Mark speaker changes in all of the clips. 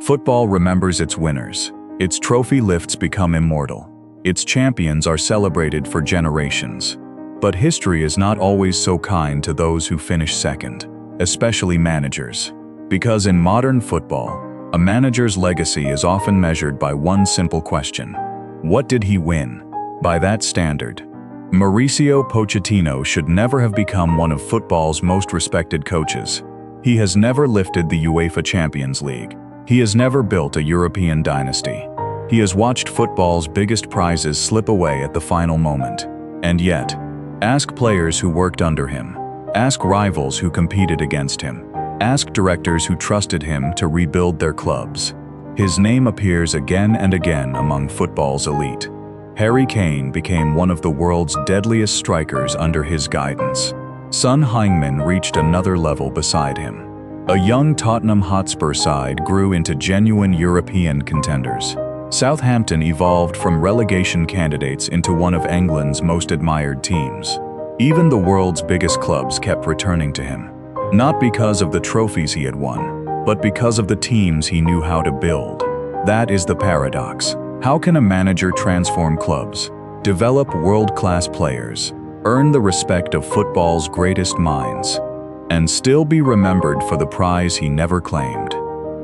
Speaker 1: Football remembers its winners. Its trophy lifts become immortal. Its champions are celebrated for generations. But history is not always so kind to those who finish second, especially managers. Because in modern football, a manager's legacy is often measured by one simple question: what did he win? By that standard, Mauricio Pochettino should never have become one of football's most respected coaches. He has never lifted the UEFA Champions League. He has never built a European dynasty. He has watched football's biggest prizes slip away at the final moment. And yet, ask players who worked under him. Ask rivals who competed against him. Ask directors who trusted him to rebuild their clubs. His name appears again and again among football's elite. Harry Kane became one of the world's deadliest strikers under his guidance. Son Heung-min reached another level beside him. A young Tottenham Hotspur side grew into genuine European contenders. Southampton evolved from relegation candidates into one of England's most admired teams. Even the world's biggest clubs kept returning to him. Not because of the trophies he had won, but because of the teams he knew how to build. That is the paradox. How can a manager transform clubs, develop world-class players, earn the respect of football's greatest minds, and still be remembered for the prize he never claimed?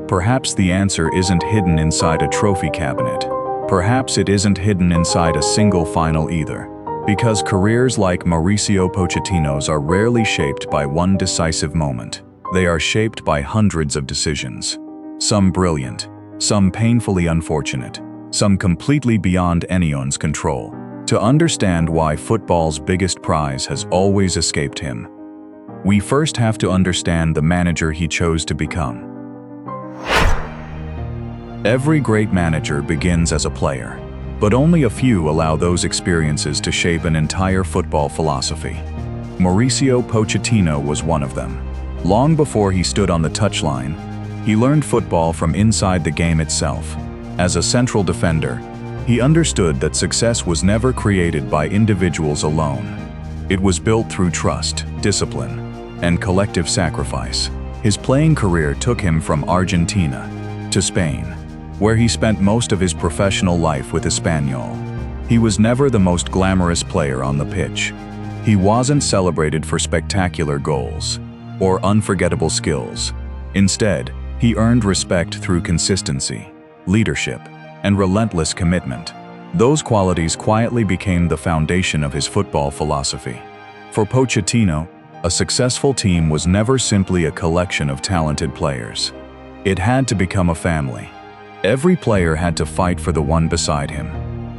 Speaker 1: Perhaps the answer isn't hidden inside a trophy cabinet. Perhaps it isn't hidden inside a single final either. Because careers like Mauricio Pochettino's are rarely shaped by one decisive moment. They are shaped by hundreds of decisions. Some brilliant, some painfully unfortunate, some completely beyond anyone's control. To understand why football's biggest prize has always escaped him, we first have to understand the manager he chose to become. Every great manager begins as a player, but only a few allow those experiences to shape an entire football philosophy. Mauricio Pochettino was one of them. Long before he stood on the touchline, he learned football from inside the game itself. As a central defender, he understood that success was never created by individuals alone. It was built through trust, discipline, and collective sacrifice. His playing career took him from Argentina to Spain, where he spent most of his professional life with Espanyol. He was never the most glamorous player on the pitch. He wasn't celebrated for spectacular goals or unforgettable skills. Instead, he earned respect through consistency, leadership, and relentless commitment. Those qualities quietly became the foundation of his football philosophy. For Pochettino, a successful team was never simply a collection of talented players. It had to become a family. Every player had to fight for the one beside him.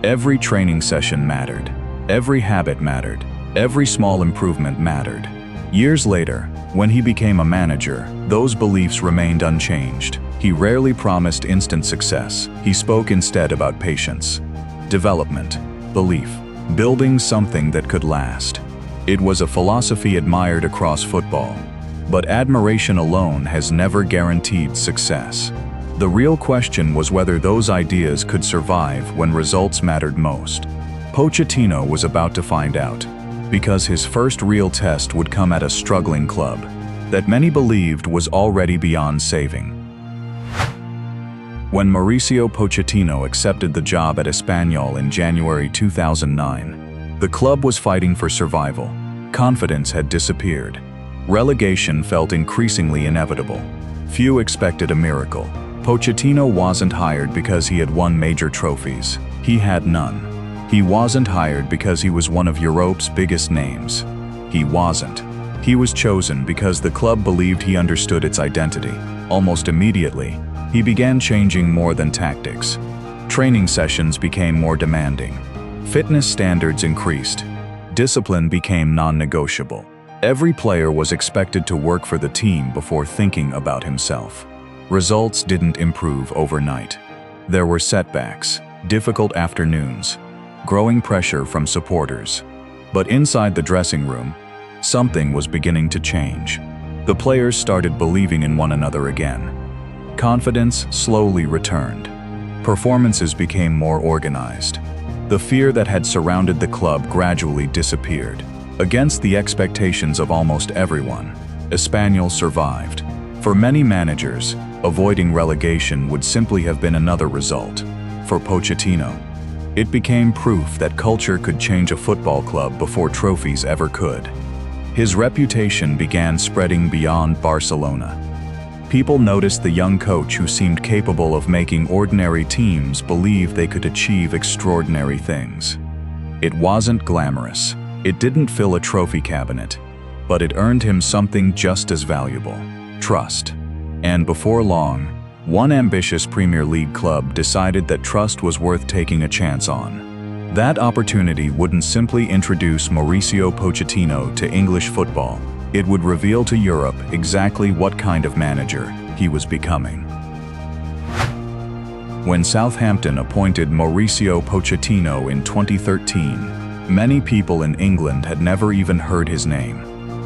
Speaker 1: Every training session mattered. Every habit mattered. Every small improvement mattered. Years later, when he became a manager, those beliefs remained unchanged. He rarely promised instant success. He spoke instead about patience, development, belief, building something that could last. It was a philosophy admired across football. But admiration alone has never guaranteed success. The real question was whether those ideas could survive when results mattered most. Pochettino was about to find out, because his first real test would come at a struggling club that many believed was already beyond saving. When Mauricio Pochettino accepted the job at Espanyol in January 2009, the club was fighting for survival. Confidence had disappeared. Relegation felt increasingly inevitable. Few expected a miracle. Pochettino wasn't hired because he had won major trophies. He had none. He wasn't hired because he was one of Europe's biggest names. He wasn't. He was chosen because the club believed he understood its identity. Almost immediately, he began changing more than tactics. Training sessions became more demanding. Fitness standards increased. Discipline became non-negotiable. Every player was expected to work for the team before thinking about himself. Results didn't improve overnight. There were setbacks, difficult afternoons, growing pressure from supporters. But inside the dressing room, something was beginning to change. The players started believing in one another again. Confidence slowly returned. Performances became more organized. The fear that had surrounded the club gradually disappeared. Against the expectations of almost everyone, Espanyol survived. For many managers, avoiding relegation would simply have been another result. For Pochettino, it became proof that culture could change a football club before trophies ever could. His reputation began spreading beyond Barcelona. People noticed the young coach who seemed capable of making ordinary teams believe they could achieve extraordinary things. It wasn't glamorous. It didn't fill a trophy cabinet, but it earned him something just as valuable: trust. And before long, one ambitious Premier League club decided that trust was worth taking a chance on. That opportunity wouldn't simply introduce Mauricio Pochettino to English football. It would reveal to Europe exactly what kind of manager he was becoming. When Southampton appointed Mauricio Pochettino in 2013, many people in England had never even heard his name.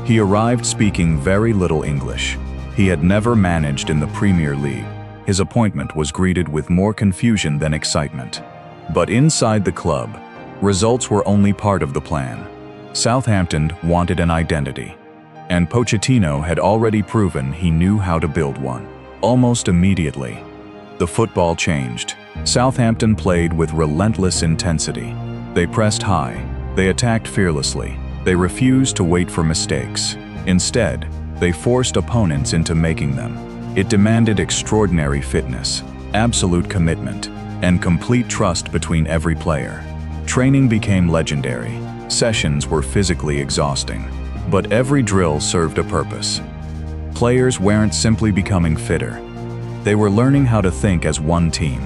Speaker 1: He arrived speaking very little English. He had never managed in the Premier League. His appointment was greeted with more confusion than excitement. But inside the club, results were only part of the plan. Southampton wanted an identity, and Pochettino had already proven he knew how to build one. Almost immediately, the football changed. Southampton played with relentless intensity. They pressed high, they attacked fearlessly, they refused to wait for mistakes. Instead, they forced opponents into making them. It demanded extraordinary fitness, absolute commitment, and complete trust between every player. Training became legendary. Sessions were physically exhausting, but every drill served a purpose. Players weren't simply becoming fitter. They were learning how to think as one team.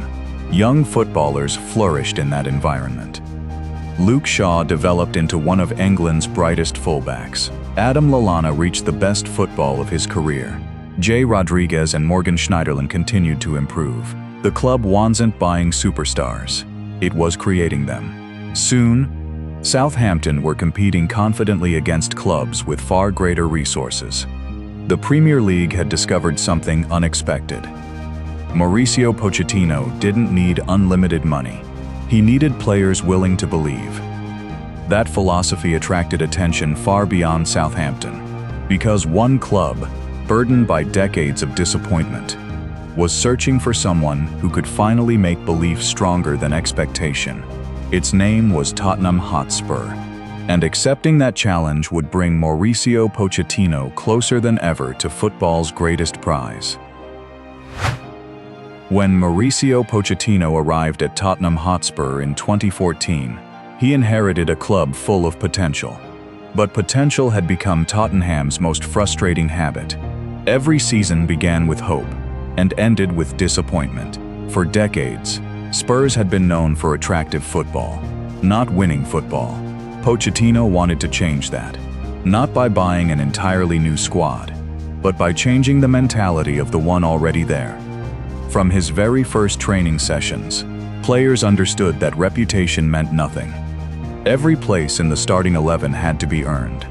Speaker 1: Young footballers flourished in that environment. Luke Shaw developed into one of England's brightest fullbacks. Adam Lallana reached the best football of his career. Jay Rodriguez and Morgan Schneiderlin continued to improve. The club wasn't buying superstars. It was creating them. Soon, Southampton were competing confidently against clubs with far greater resources. The Premier League had discovered something unexpected. Mauricio Pochettino didn't need unlimited money. He needed players willing to believe. That philosophy attracted attention far beyond Southampton, because one club, burdened by decades of disappointment, was searching for someone who could finally make belief stronger than expectation. Its name was Tottenham Hotspur, and accepting that challenge would bring Mauricio Pochettino closer than ever to football's greatest prize. When Mauricio Pochettino arrived at Tottenham Hotspur in 2014, he inherited a club full of potential. But potential had become Tottenham's most frustrating habit. Every season began with hope and ended with disappointment. For decades, Spurs had been known for attractive football, not winning football. Pochettino wanted to change that, not by buying an entirely new squad, but by changing the mentality of the one already there. From his very first training sessions, players understood that reputation meant nothing. Every place in the starting 11 had to be earned.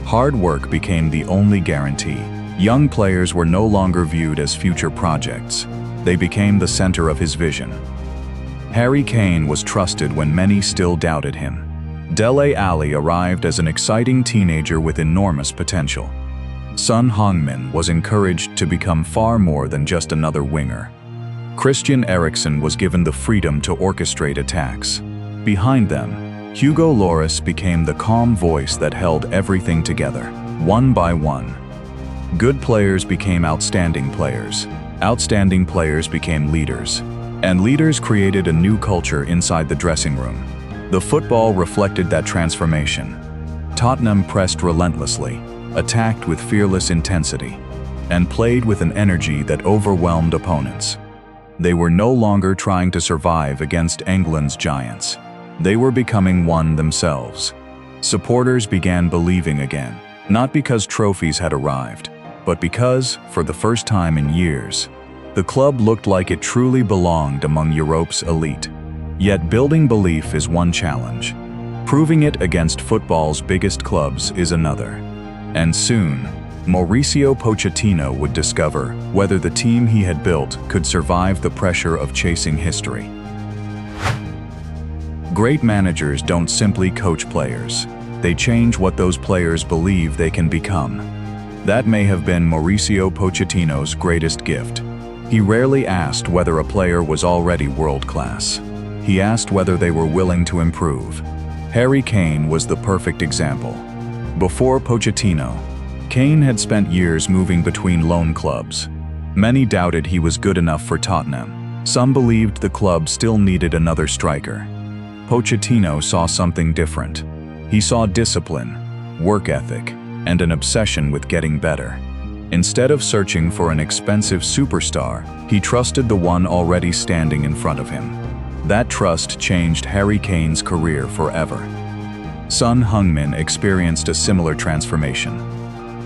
Speaker 1: Hard work became the only guarantee. Young players were no longer viewed as future projects. They became the center of his vision. Harry Kane was trusted when many still doubted him. Dele Alli arrived as an exciting teenager with enormous potential. Son Heung-min was encouraged to become far more than just another winger. Christian Eriksen was given the freedom to orchestrate attacks. Behind them, Hugo Lloris became the calm voice that held everything together. One by one, good players became outstanding players. Outstanding players became leaders. And leaders created a new culture inside the dressing room. The football reflected that transformation. Tottenham pressed relentlessly, attacked with fearless intensity, and played with an energy that overwhelmed opponents. They were no longer trying to survive against England's giants. They were becoming one themselves. Supporters began believing again, not because trophies had arrived, but because, for the first time in years, the club looked like it truly belonged among Europe's elite. Yet building belief is one challenge. Proving it against football's biggest clubs is another. And soon, Mauricio Pochettino would discover whether the team he had built could survive the pressure of chasing history. Great managers don't simply coach players. They change what those players believe they can become. That may have been Mauricio Pochettino's greatest gift. He rarely asked whether a player was already world-class. He asked whether they were willing to improve. Harry Kane was the perfect example. Before Pochettino, Kane had spent years moving between loan clubs. Many doubted he was good enough for Tottenham. Some believed the club still needed another striker. Pochettino saw something different. He saw discipline, work ethic, and an obsession with getting better. Instead of searching for an expensive superstar, he trusted the one already standing in front of him. That trust changed Harry Kane's career forever. Son Heung-min experienced a similar transformation.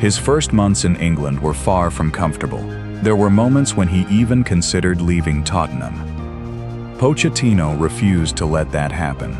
Speaker 1: His first months in England were far from comfortable. There were moments when he even considered leaving Tottenham. Pochettino refused to let that happen.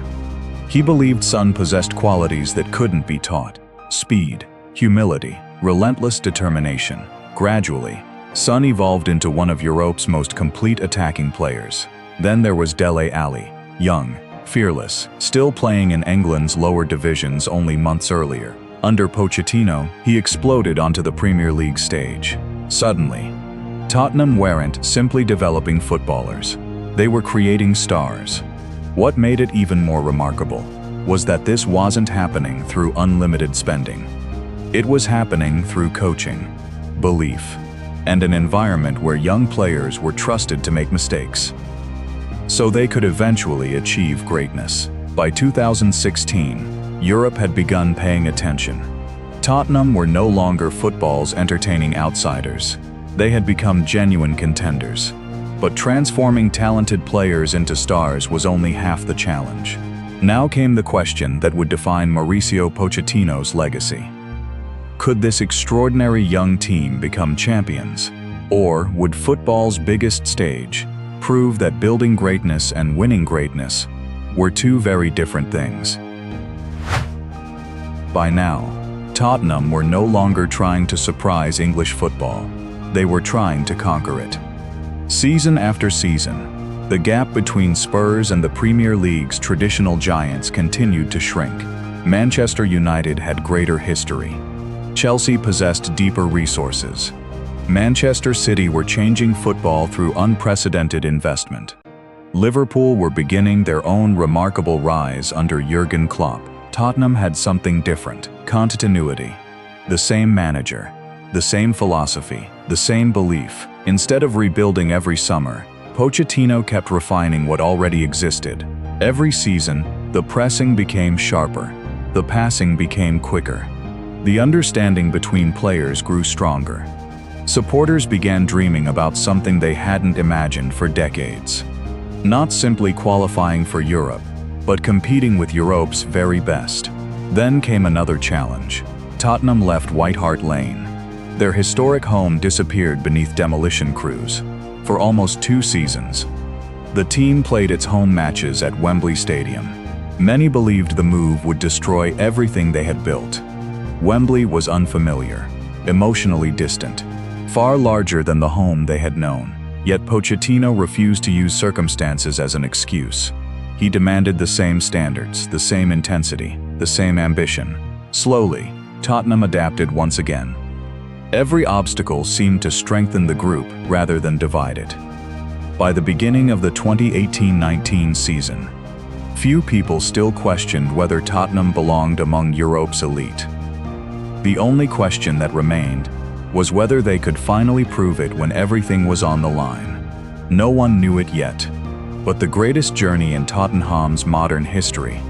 Speaker 1: He believed Son possessed qualities that couldn't be taught: speed, humility, relentless determination. Gradually, Son evolved into one of Europe's most complete attacking players. Then there was Dele Alli, young, fearless, still playing in England's lower divisions only months earlier. Under Pochettino, he exploded onto the Premier League stage. Suddenly, Tottenham weren't simply developing footballers. They were creating stars. What made it even more remarkable was that this wasn't happening through unlimited spending. It was happening through coaching, belief, and an environment where young players were trusted to make mistakes, so they could eventually achieve greatness. By 2016, Europe had begun paying attention. Tottenham were no longer football's entertaining outsiders. They had become genuine contenders. But transforming talented players into stars was only half the challenge. Now came the question that would define Mauricio Pochettino's legacy. Could this extraordinary young team become champions? Or would football's biggest stage prove that building greatness and winning greatness were two very different things? By now, Tottenham were no longer trying to surprise English football. They were trying to conquer it. Season after season, the gap between Spurs and the Premier League's traditional giants continued to shrink. Manchester United had greater history. Chelsea possessed deeper resources. Manchester City were changing football through unprecedented investment. Liverpool were beginning their own remarkable rise under Jurgen Klopp. Tottenham had something different: continuity. The same manager, the same philosophy, the same belief. Instead of rebuilding every summer, Pochettino kept refining what already existed. Every season, the pressing became sharper. The passing became quicker. The understanding between players grew stronger. Supporters began dreaming about something they hadn't imagined for decades. Not simply qualifying for Europe, but competing with Europe's very best. Then came another challenge. Tottenham left White Hart Lane. Their historic home disappeared beneath demolition crews. For almost 2 seasons, the team played its home matches at Wembley Stadium. Many believed the move would destroy everything they had built. Wembley was unfamiliar, emotionally distant, far larger than the home they had known. Yet Pochettino refused to use circumstances as an excuse. He demanded the same standards, the same intensity, the same ambition. Slowly, Tottenham adapted once again. Every obstacle seemed to strengthen the group rather than divide it. By the beginning of the 2018-19 season, few people still questioned whether Tottenham belonged among Europe's elite. The only question that remained was whether they could finally prove it when everything was on the line. No one knew it yet, but the greatest journey in Tottenham's modern history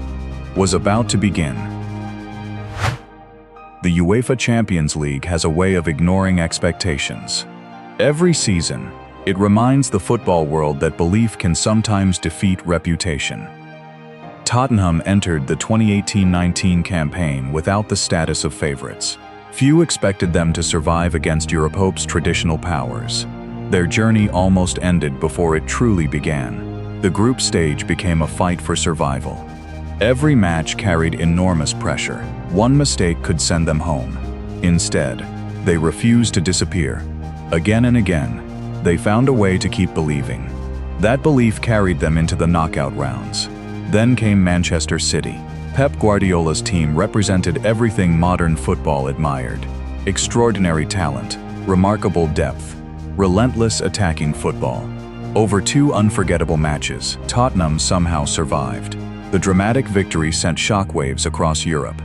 Speaker 1: was about to begin. The UEFA Champions League has a way of ignoring expectations. Every season, it reminds the football world that belief can sometimes defeat reputation. Tottenham entered the 2018-19 campaign without the status of favorites. Few expected them to survive against Europe's traditional powers. Their journey almost ended before it truly began. The group stage became a fight for survival. Every match carried enormous pressure. One mistake could send them home. Instead, they refused to disappear. Again and again, they found a way to keep believing. That belief carried them into the knockout rounds. Then came Manchester City. Pep Guardiola's team represented everything modern football admired. Extraordinary talent, remarkable depth, relentless attacking football. Over 2 unforgettable matches, Tottenham somehow survived. The dramatic victory sent shockwaves across Europe.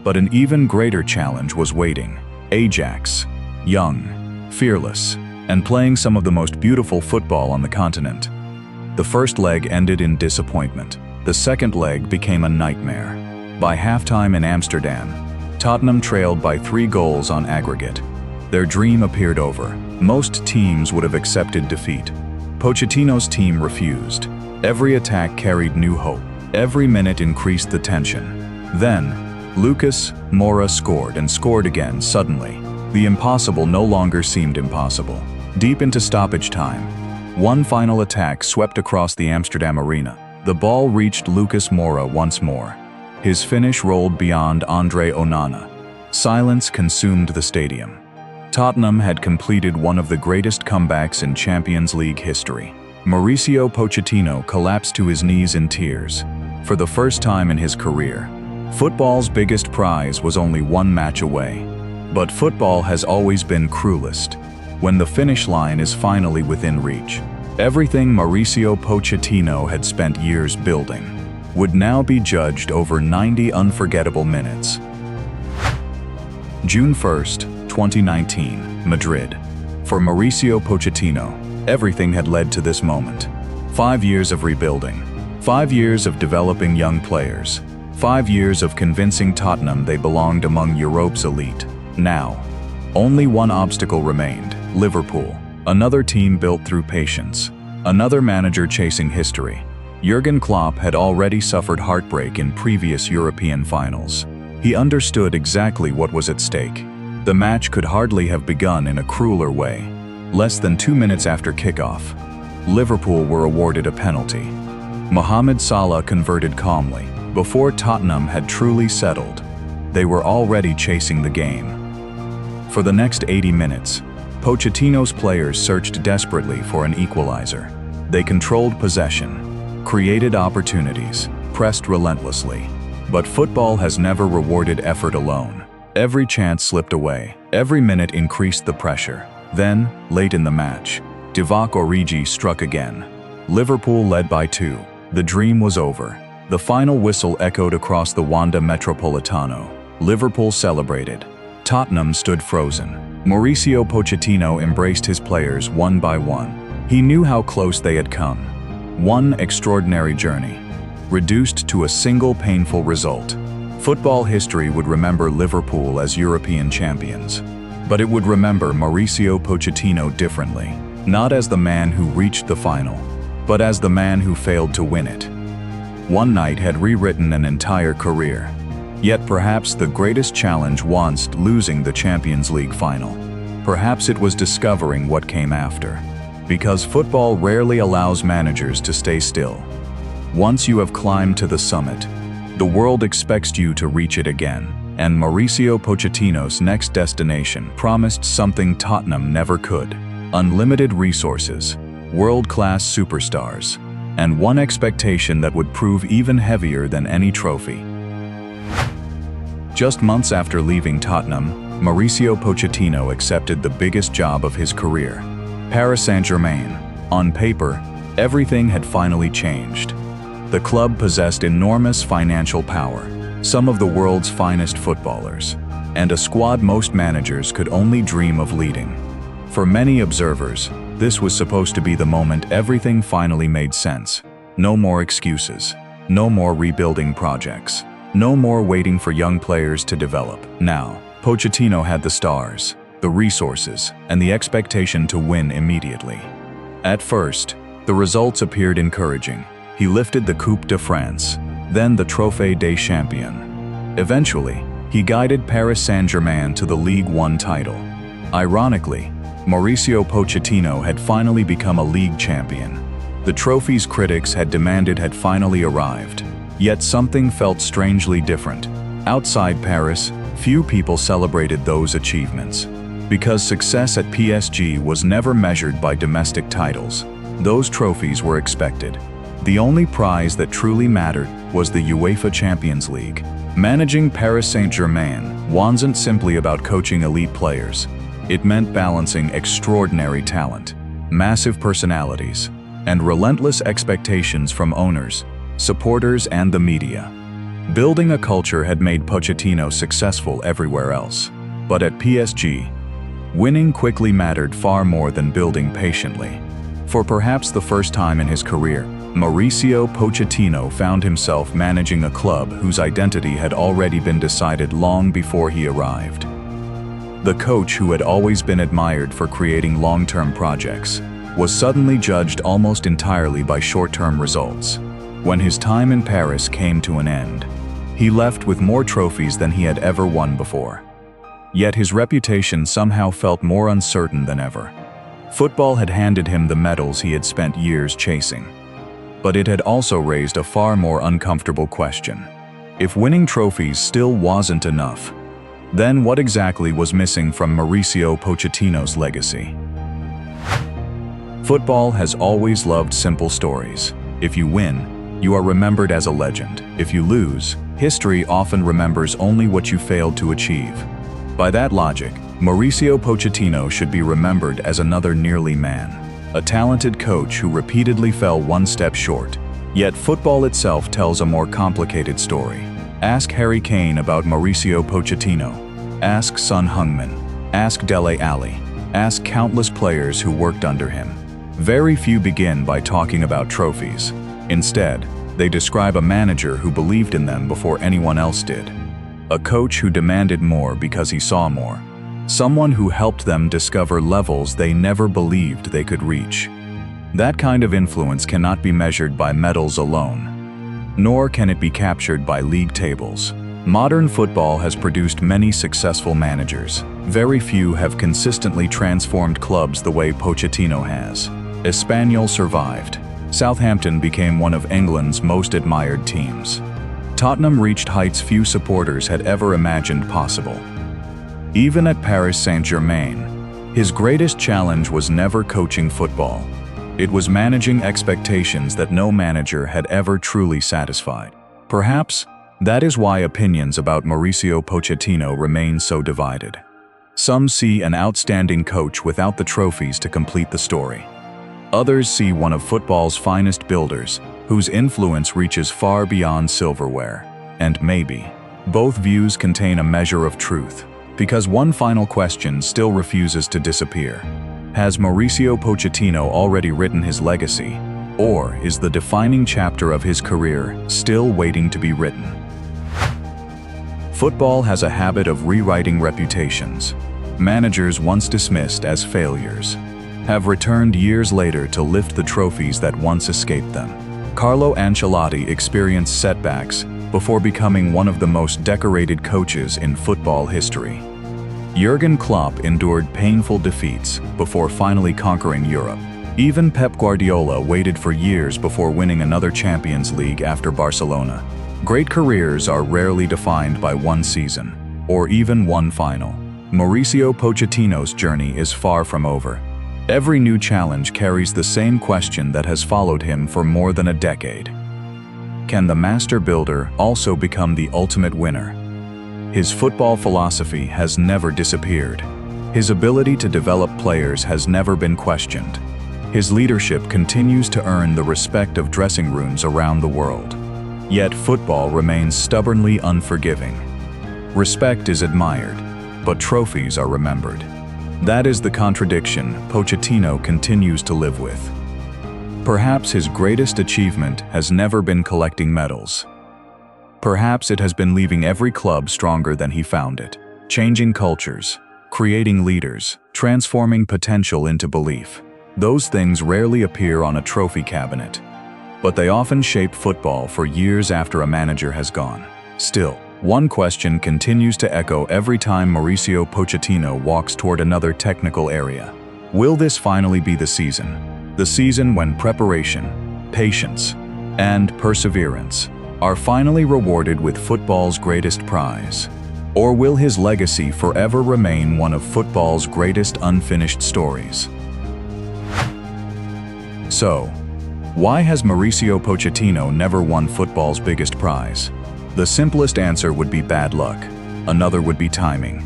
Speaker 1: But an even greater challenge was waiting. Ajax, young, fearless, and playing some of the most beautiful football on the continent. The first leg ended in disappointment. The second leg became a nightmare. By halftime in Amsterdam, Tottenham trailed by 3 goals on aggregate. Their dream appeared over. Most teams would have accepted defeat. Pochettino's team refused. Every attack carried new hope. Every minute increased the tension. Then, Lucas Moura scored and scored again suddenly. The impossible no longer seemed impossible. Deep into stoppage time, one final attack swept across the Amsterdam arena. The ball reached Lucas Moura once more. His finish rolled beyond Andre Onana. Silence consumed the stadium. Tottenham had completed one of the greatest comebacks in Champions League history. Mauricio Pochettino collapsed to his knees in tears. For the first time in his career, football's biggest prize was only 1 match away. But football has always been cruelest. When the finish line is finally within reach, everything Mauricio Pochettino had spent years building would now be judged over 90 unforgettable minutes. June 1st, 2019, Madrid. For Mauricio Pochettino, everything had led to this moment. 5 years of rebuilding, 5 years of developing young players, 5 years of convincing Tottenham they belonged among Europe's elite. Now, only one obstacle remained: Liverpool. Another team built through patience. Another manager chasing history. Jurgen Klopp had already suffered heartbreak in previous European finals. He understood exactly what was at stake. The match could hardly have begun in a crueler way. Less than 2 minutes after kickoff, Liverpool were awarded a penalty. Mohamed Salah converted calmly. Before Tottenham had truly settled, they were already chasing the game. For the next 80 minutes, Pochettino's players searched desperately for an equalizer. They controlled possession, created opportunities, pressed relentlessly. But football has never rewarded effort alone. Every chance slipped away. Every minute increased the pressure. Then, late in the match, Divock Origi struck again. Liverpool led by 2. The dream was over. The final whistle echoed across the Wanda Metropolitano. Liverpool celebrated. Tottenham stood frozen. Mauricio Pochettino embraced his players one by one. He knew how close they had come. One extraordinary journey, reduced to a single painful result. Football history would remember Liverpool as European champions. But it would remember Mauricio Pochettino differently. Not as the man who reached the final, but as the man who failed to win it. One night had rewritten an entire career. Yet perhaps the greatest challenge wasn't losing the Champions League final. Perhaps it was discovering what came after. Because football rarely allows managers to stay still. Once you have climbed to the summit, the world expects you to reach it again. And Mauricio Pochettino's next destination promised something Tottenham never could: unlimited resources, world-class superstars, and one expectation that would prove even heavier than any trophy. Just months after leaving Tottenham, Mauricio Pochettino accepted the biggest job of his career: Paris Saint-Germain. On paper, everything had finally changed. The club possessed enormous financial power, some of the world's finest footballers, and a squad most managers could only dream of leading. For many observers, this was supposed to be the moment everything finally made sense. No more excuses. No more rebuilding projects. No more waiting for young players to develop. Now, Pochettino had the stars, the resources, and the expectation to win immediately. At first, the results appeared encouraging. He lifted the Coupe de France, then the Trophée des Champions. Eventually, he guided Paris Saint-Germain to the Ligue 1 title. Ironically, Mauricio Pochettino had finally become a league champion. The trophies critics had demanded had finally arrived. Yet something felt strangely different. Outside Paris, few people celebrated those achievements. Because success at PSG was never measured by domestic titles, those trophies were expected. The only prize that truly mattered was the UEFA Champions League. Managing Paris Saint-Germain wasn't simply about coaching elite players. It meant balancing extraordinary talent, massive personalities, and relentless expectations from owners, supporters, and the media. Building a culture had made Pochettino successful everywhere else. But at PSG, winning quickly mattered far more than building patiently. For perhaps the first time in his career, Mauricio Pochettino found himself managing a club whose identity had already been decided long before he arrived. The coach who had always been admired for creating long-term projects was suddenly judged almost entirely by short-term results. When his time in Paris came to an end, he left with more trophies than he had ever won before. Yet his reputation somehow felt more uncertain than ever. Football had handed him the medals he had spent years chasing. But it had also raised a far more uncomfortable question. If winning trophies still wasn't enough, then what exactly was missing from Mauricio Pochettino's legacy? Football has always loved simple stories. If you win, you are remembered as a legend. If you lose, history often remembers only what you failed to achieve. By that logic, Mauricio Pochettino should be remembered as another nearly man. A talented coach who repeatedly fell one step short. Yet football itself tells a more complicated story. Ask Harry Kane about Mauricio Pochettino. Ask Son Heung-min. Ask Dele Alli. Ask countless players who worked under him. Very few begin by talking about trophies. Instead, they describe a manager who believed in them before anyone else did. A coach who demanded more because he saw more. Someone who helped them discover levels they never believed they could reach. That kind of influence cannot be measured by medals alone, nor can it be captured by league tables. Modern football has produced many successful managers. Very few have consistently transformed clubs the way Pochettino has. Espanyol survived. Southampton became one of England's most admired teams. Tottenham reached heights few supporters had ever imagined possible. Even at Paris Saint-Germain, his greatest challenge was never coaching football. It was managing expectations that no manager had ever truly satisfied. Perhaps that is why opinions about Mauricio Pochettino remain so divided. Some see an outstanding coach without the trophies to complete the story. Others see one of football's finest builders, whose influence reaches far beyond silverware. And maybe both views contain a measure of truth. Because one final question still refuses to disappear. Has Mauricio Pochettino already written his legacy, or is the defining chapter of his career still waiting to be written? Football has a habit of rewriting reputations. Managers once dismissed as failures have returned years later to lift the trophies that once escaped them. Carlo Ancelotti experienced setbacks before becoming one of the most decorated coaches in football history. Jurgen Klopp endured painful defeats before finally conquering Europe. Even Pep Guardiola waited for years before winning another Champions League after Barcelona. Great careers are rarely defined by one season, or even one final. Mauricio Pochettino's journey is far from over. Every new challenge carries the same question that has followed him for more than a decade. Can the master builder also become the ultimate winner? His football philosophy has never disappeared. His ability to develop players has never been questioned. His leadership continues to earn the respect of dressing rooms around the world. Yet football remains stubbornly unforgiving. Respect is admired, but trophies are remembered. That is the contradiction Pochettino continues to live with. Perhaps his greatest achievement has never been collecting medals. Perhaps it has been leaving every club stronger than he found it, changing cultures, creating leaders, transforming potential into belief. Those things rarely appear on a trophy cabinet, but they often shape football for years after a manager has gone. Still, one question continues to echo every time Mauricio Pochettino walks toward another technical area. Will this finally be the season? The season when preparation, patience, and perseverance are finally rewarded with football's greatest prize? Or will his legacy forever remain one of football's greatest unfinished stories? So, why has Mauricio Pochettino never won football's biggest prize? The simplest answer would be bad luck. Another would be timing.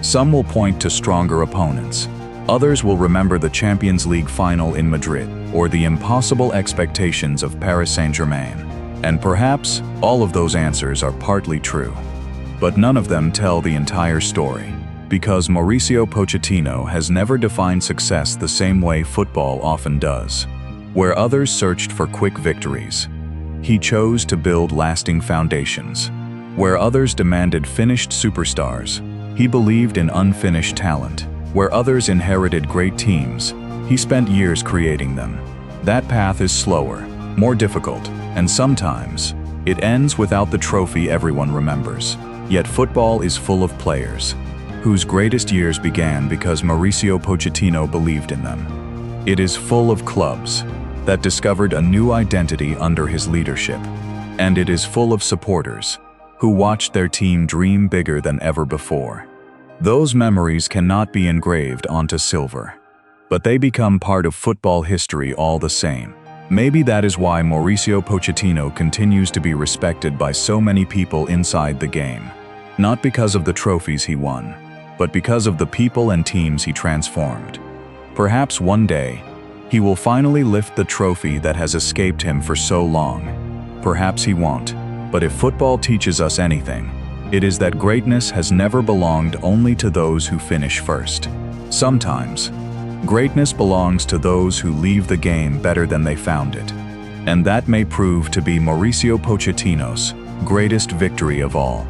Speaker 1: Some will point to stronger opponents. Others will remember the Champions League final in Madrid or the impossible expectations of Paris Saint-Germain. And perhaps all of those answers are partly true. But none of them tell the entire story, because Mauricio Pochettino has never defined success the same way football often does. Where others searched for quick victories, he chose to build lasting foundations. Where others demanded finished superstars, he believed in unfinished talent. Where others inherited great teams, he spent years creating them. That path is slower, more difficult, and sometimes it ends without the trophy everyone remembers. Yet football is full of players whose greatest years began because Mauricio Pochettino believed in them. It is full of clubs that discovered a new identity under his leadership. And it is full of supporters who watched their team dream bigger than ever before. Those memories cannot be engraved onto silver, but they become part of football history all the same. Maybe that is why Mauricio Pochettino continues to be respected by so many people inside the game. Not because of the trophies he won, but because of the people and teams he transformed. Perhaps one day, he will finally lift the trophy that has escaped him for so long. Perhaps he won't, but if football teaches us anything, it is that greatness has never belonged only to those who finish first. Sometimes, greatness belongs to those who leave the game better than they found it. And that may prove to be Mauricio Pochettino's greatest victory of all.